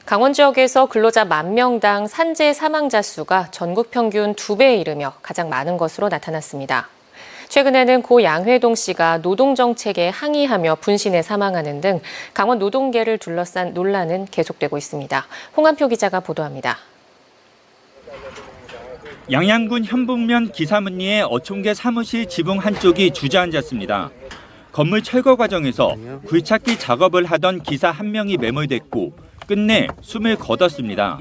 강원 지역에서 근로자 10,000명당 산재 사망자 수가 전국 평균 2배에 이르며 가장 많은 것으로 나타났습니다. 최근에는 고 양회동 씨가 노동정책에 항의하며 분신해 사망하는 등 강원 노동계를 둘러싼 논란은 계속되고 있습니다. 홍한표 기자가 보도합니다. 양양군 현북면 기사문리의 어촌계 사무실 지붕 한쪽이 주저앉았습니다. 건물 철거 과정에서 굴착기 작업을 하던 기사 한 명이 매몰됐고 끝내 숨을 거뒀습니다.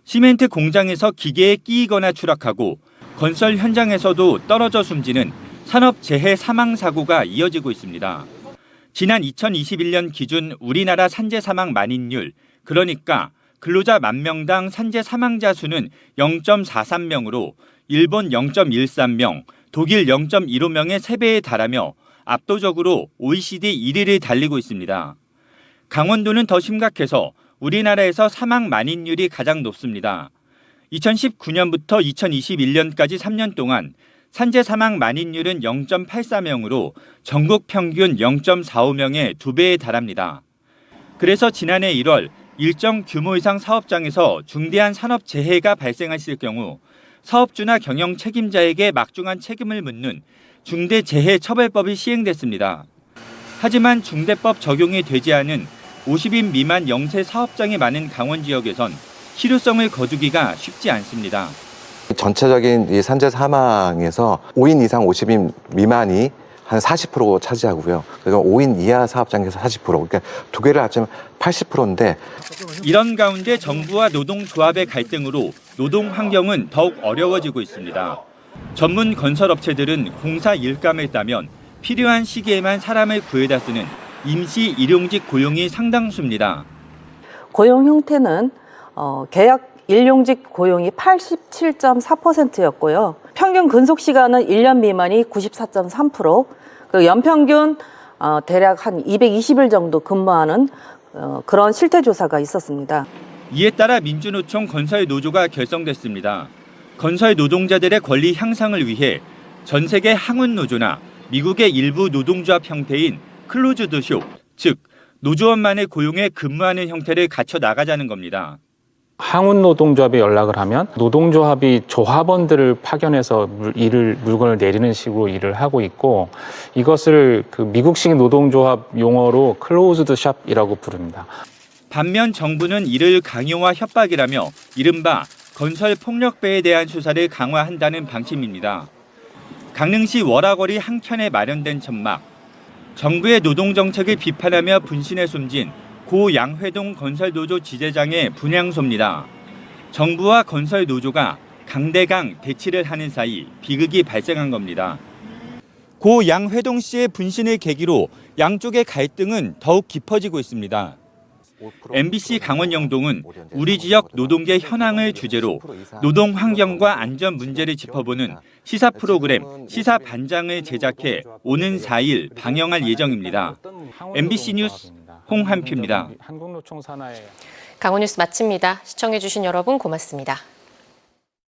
시멘트 공장에서 기계에 끼이거나 추락하고 건설 현장에서도 떨어져 숨지는 산업재해 사망 사고가 이어지고 있습니다. 지난 2021년 기준 우리나라 산재 사망 만인율, 그러니까 근로자 10,000명당 산재 사망자 수는 0.43명으로 일본 0.13명, 독일 0.15명의 3배에 달하며 압도적으로 OECD 1위를 달리고 있습니다. 강원도는 더 심각해서 우리나라에서 사망 만인율이 가장 높습니다. 2019년부터 2021년까지 3년 동안 산재 사망 만인율은 0.84명으로 전국 평균 0.45명의 2배에 달합니다. 그래서 지난해 1월 일정 규모 이상 사업장에서 중대한 산업재해가 발생했을 경우 사업주나 경영 책임자에게 막중한 책임을 묻는 중대재해처벌법이 시행됐습니다. 하지만 중대법 적용이 되지 않은 50인 미만 영세 사업장이 많은 강원 지역에선 실효성을 거두기가 쉽지 않습니다. 전체적인 이 산재 사망에서 5인 이상 50인 미만이 한 40% 차지하고요. 그리고 5인 이하 사업장에서 40%, 그러니까 두 개를 합치면 80%인데 이런 가운데 정부와 노동조합의 갈등으로 노동 환경은 더욱 어려워지고 있습니다. 전문 건설업체들은 공사 일감을 따면 필요한 시기에만 사람을 구해다 쓰는 임시 일용직 고용이 상당수입니다. 고용 형태는 계약 일용직 고용이 87.4%였고요. 평균 근속 시간은 1년 미만이 94.3%, 그리고 연평균 대략 한 220일 정도 근무하는 그런 실태 조사가 있었습니다. 이에 따라 민주노총 건설노조가 결성됐습니다. 건설 노동자들의 권리 향상을 위해 전 세계 항운노조나 미국의 일부 노동조합 형태인 클로즈드 숍, 즉 노조원만의 고용에 근무하는 형태를 갖춰 나가자는 겁니다. 항운 노동조합에 연락을 하면 노동조합이 조합원들을 파견해서 물건을 내리는 식으로 일을 하고 있고, 이것을 그 미국식 노동조합 용어로 클로즈드 샵이라고 부릅니다. 반면 정부는 이를 강요와 협박이라며 이른바 건설 폭력배에 대한 수사를 강화한다는 방침입니다. 강릉시 월화거리 한켠에 마련된 천막, 정부의 노동정책을 비판하며 분신해 숨진 고 양회동 건설노조 지재장의 분향소입니다. 정부와 건설노조가 강대강 대치를 하는 사이 비극이 발생한 겁니다. 고 양회동 씨의 분신을 계기로 양쪽의 갈등은 더욱 깊어지고 있습니다. MBC 강원 영동은 우리 지역 노동계 현황을 주제로 노동 환경과 안전 문제를 짚어보는 시사 프로그램 시사반장을 제작해 오는 4일 방영할 예정입니다. MBC 뉴스 홍한표입니다. 강원 뉴스 마칩니다. 시청해주신 여러분 고맙습니다.